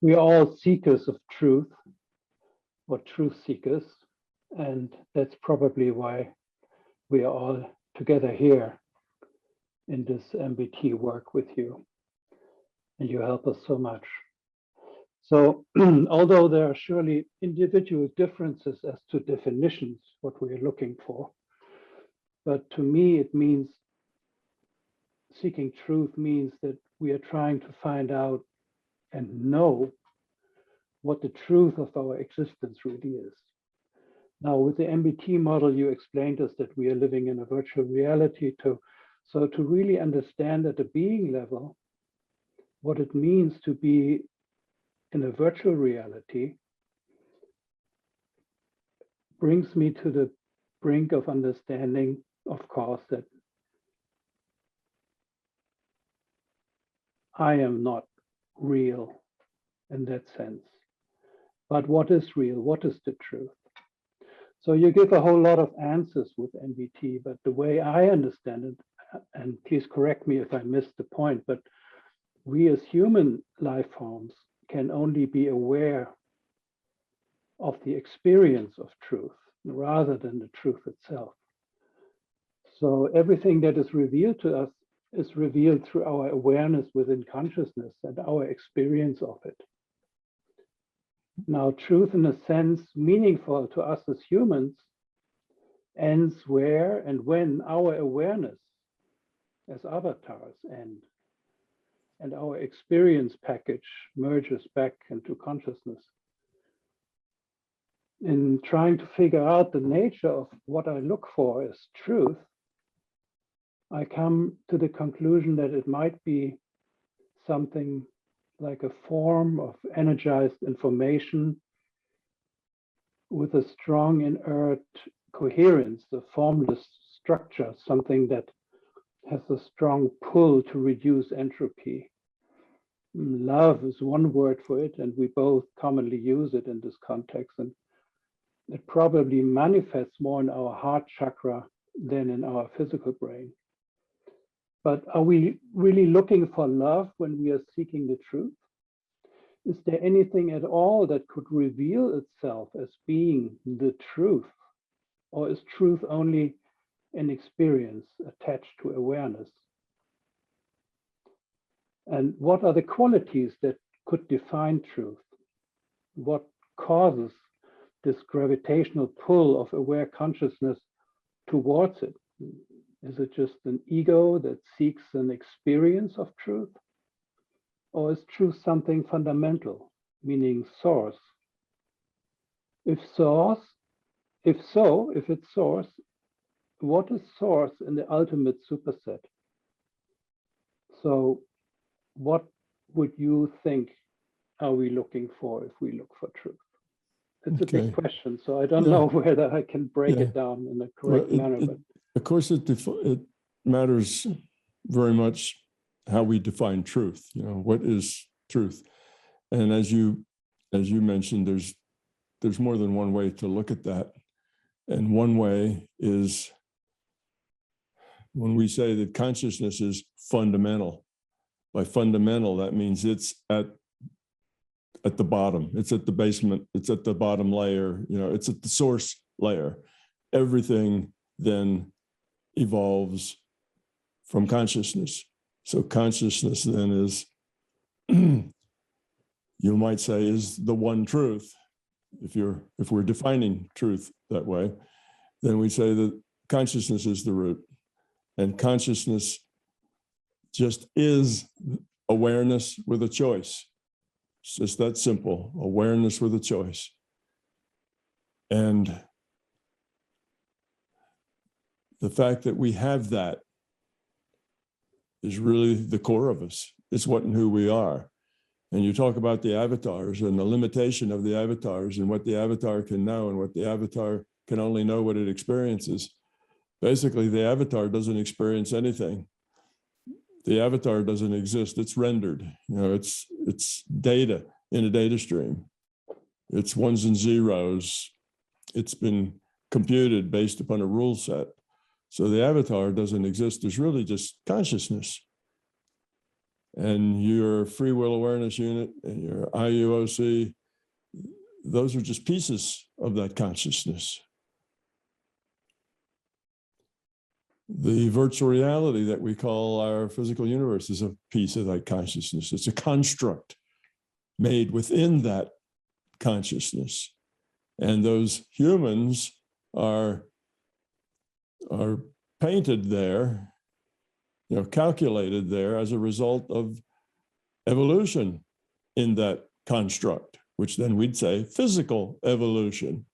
We are all seekers of truth, or truth seekers, and that's probably why we are all together here in this MBT work with you, and you help us so much. So although there are surely individual differences as to definitions, what we are looking for, but to me it means seeking truth means that we are trying to find out and know what the truth of our existence really is. Now, with the MBT model, you explained us that we are living in a virtual reality. So to really understand at a being level what it means to be in a virtual reality brings me to the brink of understanding, of course, that I am not real in that sense. But what is real? What is the truth? So you give a whole lot of answers with MBT, but the way I understand it, and please correct me if I missed the point, but we as human life forms can only be aware of the experience of truth rather than the truth itself. So everything that is revealed to us is revealed through our awareness within consciousness and our experience of it. Now, truth in a sense meaningful to us as humans ends where and when our awareness as avatars end and our experience package merges back into consciousness. In trying to figure out the nature of what I look for as truth, I come to the conclusion that it might be something like a form of energized information with a strong inert coherence, a formless structure, something that has a strong pull to reduce entropy. Love is one word for it, and we both commonly use it in this context, and it probably manifests more in our heart chakra than in our physical brain. But are we really looking for love when we are seeking the truth? Is there anything at all that could reveal itself as being the truth? Or is truth only an experience attached to awareness? And what are the qualities that could define truth? What causes this gravitational pull of aware consciousness towards it? Is it just an ego that seeks an experience of truth? Or is truth something fundamental, meaning source? If it's source, what is source in the ultimate superset? So what would you think are we looking for if we look for truth? It's a big question, so I don't know whether I can break it down in a correct manner. But of course, it matters very much how we define truth. You know, what is truth? And as you mentioned, there's more than one way to look at that. And one way is when we say that consciousness is fundamental. By fundamental, that means it's at the bottom. It's at the basement. It's at the bottom layer. You know, it's at the source layer. Everything then evolves from consciousness. So consciousness then is, you might say, is the one truth. If we're defining truth that way, then we say that consciousness is the root, and consciousness just is awareness with a choice. It's just that simple, awareness with a choice. And the fact that we have that is really the core of us. It's what and who we are. And you talk about the avatars and the limitation of the avatars and what the avatar can know and what the avatar can only know what it experiences. Basically, the avatar doesn't experience anything. The avatar doesn't exist. It's rendered. You know, it's data in a data stream. It's ones and zeros. It's been computed based upon a rule set. So the avatar doesn't exist. There's really just consciousness. and your free will awareness unit and your IUOC, those are just pieces of that consciousness. The virtual reality that we call our physical universe is a piece of that consciousness. It's a construct made within that consciousness. And those humans are painted there, calculated there as a result of evolution in that construct, which then we'd say physical evolution.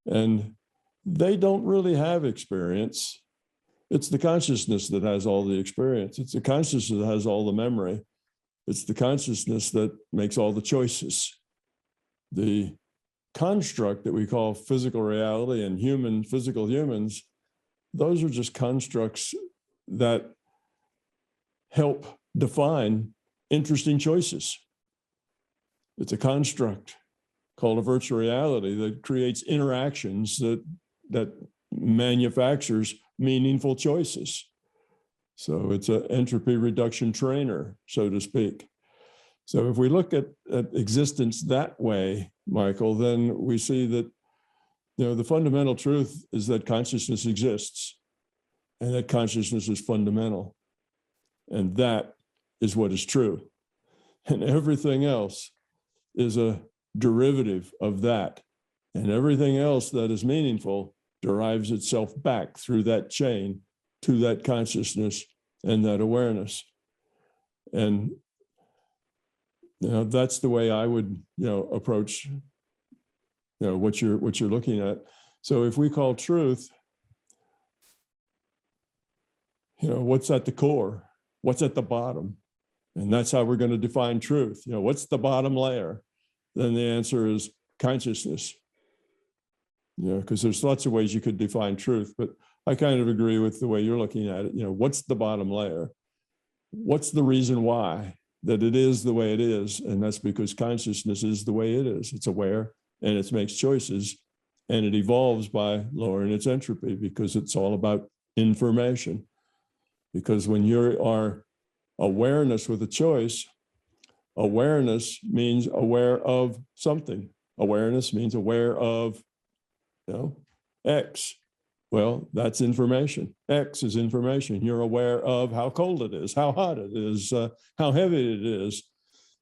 And they don't really have experience. It's the consciousness that has all the experience. It's the consciousness that has all the memory. It's the consciousness that makes all the choices. The construct that we call physical reality and physical humans, those are just constructs that help define interesting choices. It's a construct called a virtual reality that creates interactions that manufactures meaningful choices. So it's an entropy reduction trainer, so to speak. So if we look at existence that way, Michael, then we see that the fundamental truth is that consciousness exists, and that consciousness is fundamental. And that is what is true. And everything else is a derivative of that. And everything else that is meaningful derives itself back through that chain to that consciousness and that awareness. And that's the way I would approach what you're looking at. So if we call truth, what's at the core, what's at the bottom, and that's how we're going to define truth. What's the bottom layer? Then the answer is consciousness. Because there's lots of ways you could define truth, but I kind of agree with the way you're looking at it. What's the bottom layer? What's the reason why that it is the way it is? And that's because consciousness is the way it is. It's aware and it makes choices, and it evolves by lowering its entropy because it's all about information. Because when you are awareness with a choice, awareness means aware of something. Awareness means aware of X. Well, that's information. X is information. You're aware of how cold it is, how hot it is, how heavy it is,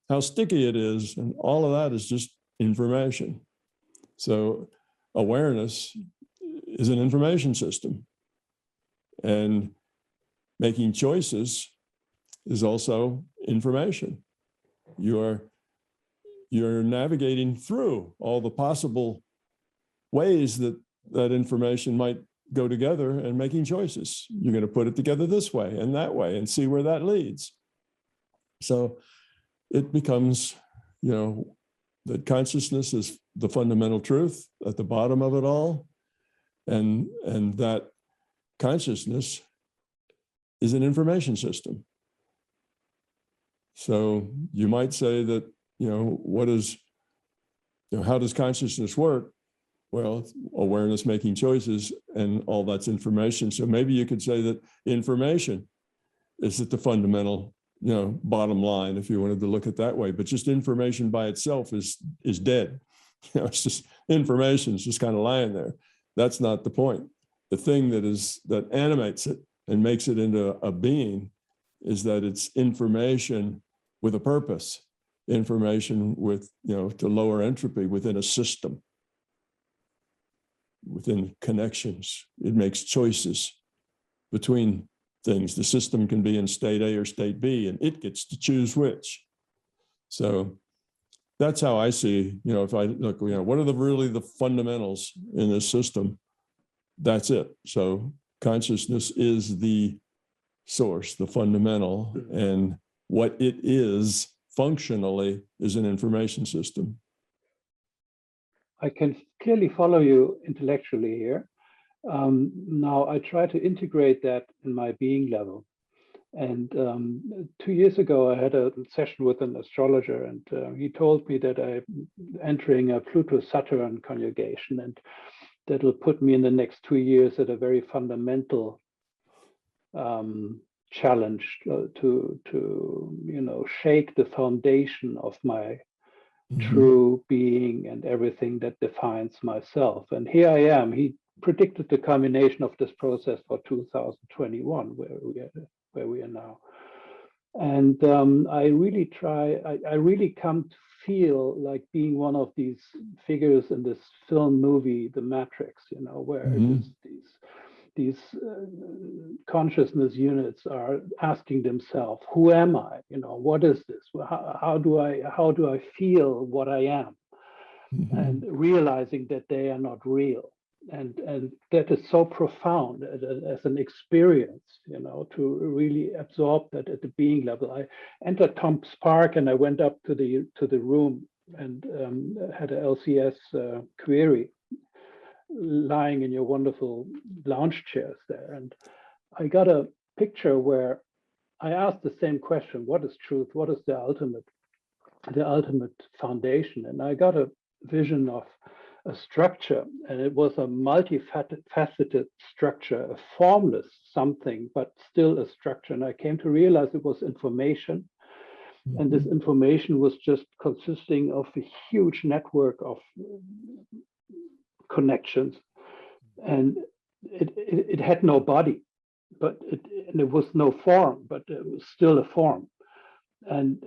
how sticky it is. And all of that is just information. So awareness is an information system. And making choices is also information. You're navigating through all the possible ways that information might go together and making choices. You're going to put it together this way and that way and see where that leads. So it becomes, that consciousness is the fundamental truth at the bottom of it all. And that consciousness is an information system. So you might say that, how does consciousness work? Well, awareness, making choices, and all that's information. So maybe you could say that information is at the fundamental, bottom line, if you wanted to look at it that way. But just information by itself is dead. It's just information is just kind of lying there. That's not the point. The thing that animates it and makes it into a being is that it's information with a purpose, information with, to lower entropy within a system. Within connections, it makes choices between things. The system can be in state A or state B, and it gets to choose which. So that's how I see, if I look, what are really the fundamentals in this system? That's it. So consciousness is the source, the fundamental, and what it is functionally is an information system. I can clearly follow you intellectually here. Now I try to integrate that in my being level. And 2 years ago, I had a session with an astrologer, and he told me that I'm entering a Pluto-Saturn conjugation, and that will put me in the next 2 years at a very fundamental challenged to shake the foundation of my true being and everything that defines myself. And here I am. He predicted the culmination of this process for 2021, where we are now. And I really I really come to feel like being one of these figures in this film movie, The Matrix, where these consciousness units are asking themselves, who am I? What is this? How do I feel what I am? And realizing that they are not real. And that is so profound as an experience, to really absorb that at the being level. I entered Tom's Park and I went up to the room and had a LCS query lying in your wonderful lounge chairs there. And I got a picture where I asked the same question: what is truth? What is the ultimate foundation? And I got a vision of a structure, and it was a multifaceted structure, a formless something, but still a structure. And I came to realize it was information. And this information was just consisting of a huge network of connections, and it had no body, but and it was no form, but it was still a form. And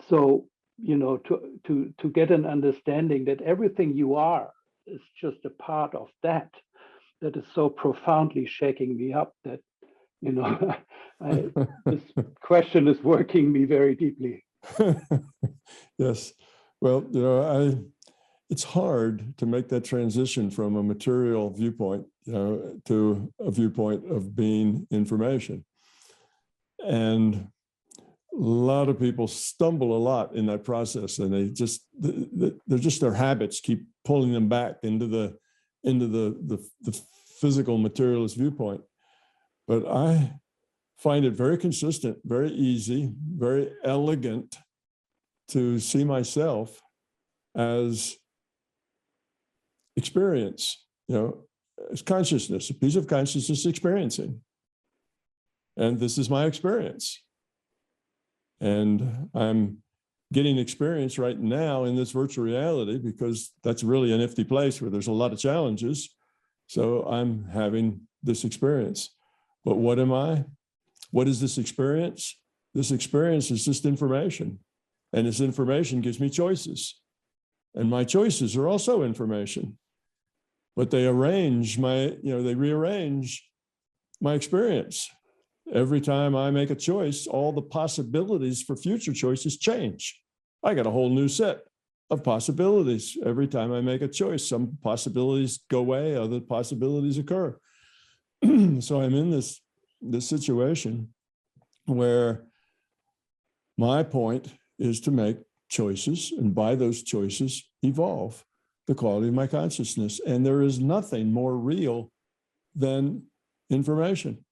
so, to get an understanding that everything you are is just a part of that is so profoundly shaking me up that, this question is working me very deeply. Yes. Well, it's hard to make that transition from a material viewpoint, to a viewpoint of being information. And a lot of people stumble a lot in that process, and their habits keep pulling them back into the physical materialist viewpoint. But I find it very consistent, very easy, very elegant to see myself as experience, as consciousness, a piece of consciousness experiencing. And this is my experience. And I'm getting experience right now in this virtual reality, because that's really a nifty place where there's a lot of challenges. So I'm having this experience. But what am I? What is this experience? This experience is just information. And this information gives me choices. And my choices are also information. But they rearrange my experience. Every time I make a choice, all the possibilities for future choices change. I got a whole new set of possibilities. Every time I make a choice, some possibilities go away, other possibilities occur. So I'm in this situation where my point is to make choices, and by those choices, evolve the quality of my consciousness. And there is nothing more real than information.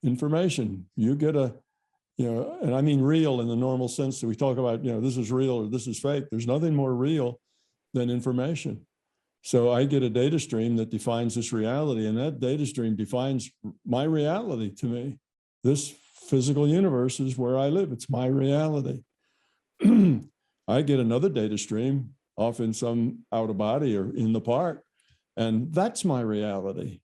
Information, you get and I mean real in the normal sense that we talk about, this is real or this is fake. There's nothing more real than information. So I get a data stream that defines this reality, and that data stream defines my reality to me. This physical universe is where I live. It's my reality. I get another data stream off in some out of body or in the park, and that's my reality.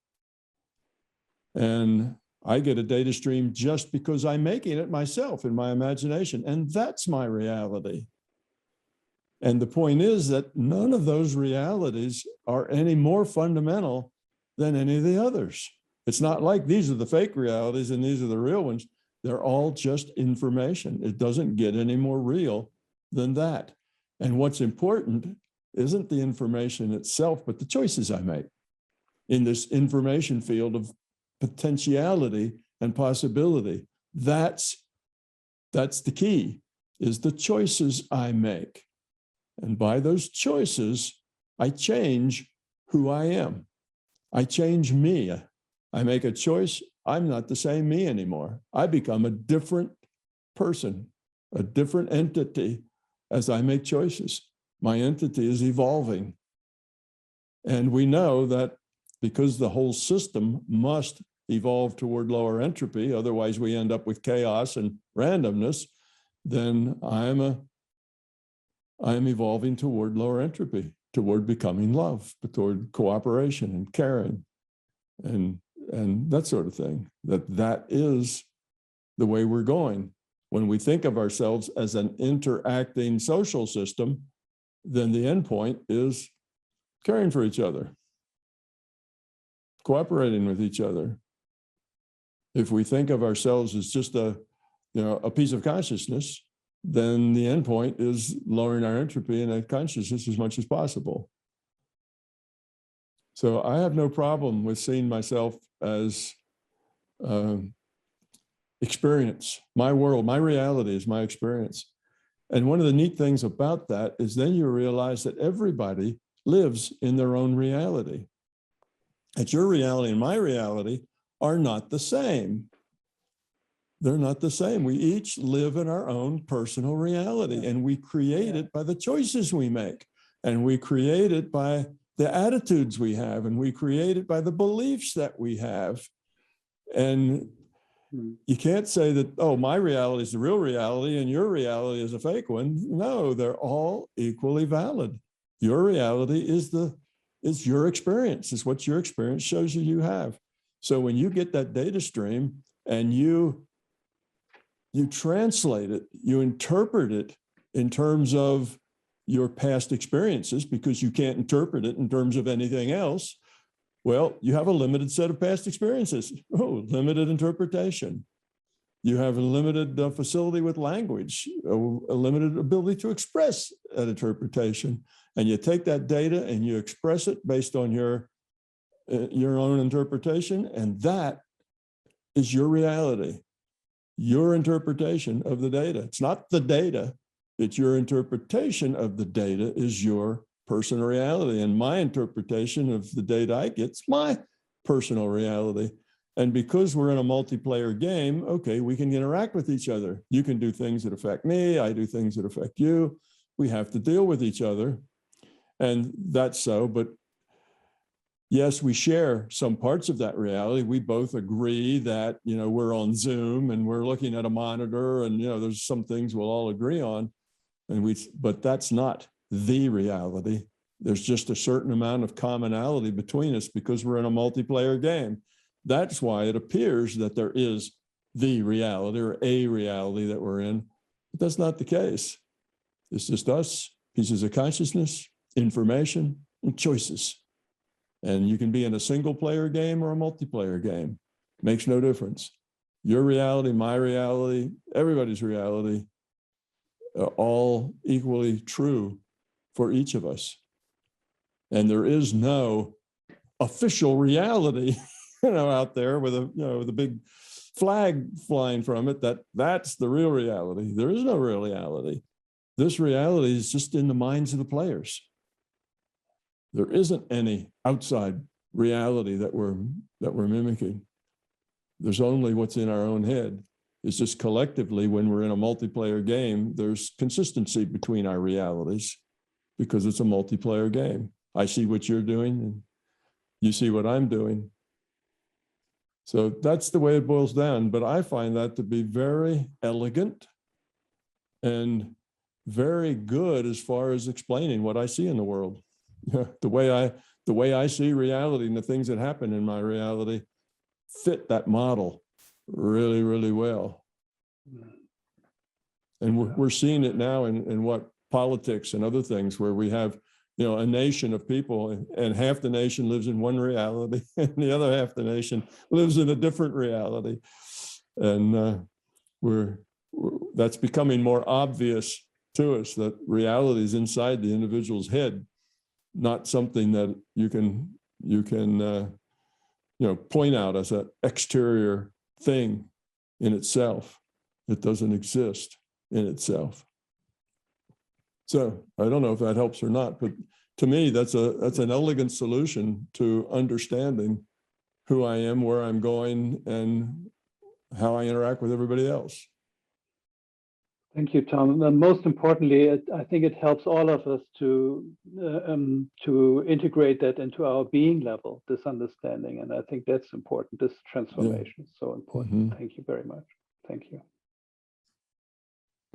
And I get a data stream just because I'm making it myself in my imagination, and that's my reality. And the point is that none of those realities are any more fundamental than any of the others. It's not like these are the fake realities and these are the real ones. They're all just information. It doesn't get any more real than that. And what's important isn't the information itself, but the choices I make in this information field of potentiality and possibility. That's the key, is the choices I make. And by those choices, I change who I am. I change me. I make a choice. I'm not the same me anymore. I become a different person, a different entity as I make choices. My entity is evolving. And we know that because the whole system must evolve toward lower entropy, otherwise we end up with chaos and randomness, then I am evolving toward lower entropy, toward becoming love, toward cooperation and caring and that sort of thing. That is the way we're going. When we think of ourselves as an interacting social system, then the end point is caring for each other, cooperating with each other. If we think of ourselves as just a piece of consciousness, then the end point is lowering our entropy in that consciousness as much as possible. So I have no problem with seeing myself as experience. My world, my reality is my experience. And one of the neat things about that is then you realize that everybody lives in their own reality. That your reality and my reality are not the same. They're not the same. We each live in our own personal reality, and we create it by the choices we make, and we create it by the attitudes we have, and we create it by the beliefs that we have. And you can't say that, oh, my reality is the real reality and your reality is a fake one. No, they're all equally valid. Your reality is your experience. It's what your experience shows you have. So when you get that data stream and you translate it, you interpret it in terms of your past experiences, because you can't interpret it in terms of anything else, well, you have a limited set of past experiences. Oh, limited interpretation. You have a limited facility with language, a limited ability to express an interpretation. And you take that data and you express it based on your own interpretation, and that is your reality, your interpretation of the data. It's not the data, it's your interpretation of the data is your personal reality. And my interpretation of the data I get is my personal reality. And because we're in a multiplayer game, okay, we can interact with each other. You can do things that affect me, I do things that affect you. We have to deal with each other. And that's so, but yes, we share some parts of that reality. We both agree that, we're on Zoom and we're looking at a monitor and, there's some things we'll all agree on. But that's not the reality. There's just a certain amount of commonality between us because we're in a multiplayer game. That's why it appears that there is the reality or a reality that we're in. But that's not the case. It's just us, pieces of consciousness, information, and choices. And you can be in a single player game or a multiplayer game. Makes no difference. Your reality, my reality, everybody's reality, all equally true for each of us. And there is no official reality, out there with a big flag flying from it, that's the real reality. There is no real reality. This reality is just in the minds of the players. There isn't any outside reality that we're mimicking. There's only what's in our own head. It's just collectively, when we're in a multiplayer game, there's consistency between our realities because it's a multiplayer game. I see what you're doing and you see what I'm doing. So that's the way it boils down. But I find that to be very elegant and very good as far as explaining what I see in the world. The way I see reality and the things that happen in my reality fit that model really, really well. And we're seeing it now in what politics and other things where we have, a nation of people and half the nation lives in one reality and the other half the nation lives in a different reality. And that's becoming more obvious to us that reality is inside the individual's head, not something that you can point out as an exterior thing in itself. It doesn't exist in itself. So I don't know if that helps or not, but to me, that's an elegant solution to understanding who I am, where I'm going, and how I interact with everybody else. Thank you, Tom. And most importantly, I think it helps all of us to integrate that into our being level, this understanding. And I think that's important. This transformation is so important. Thank you very much. Thank you.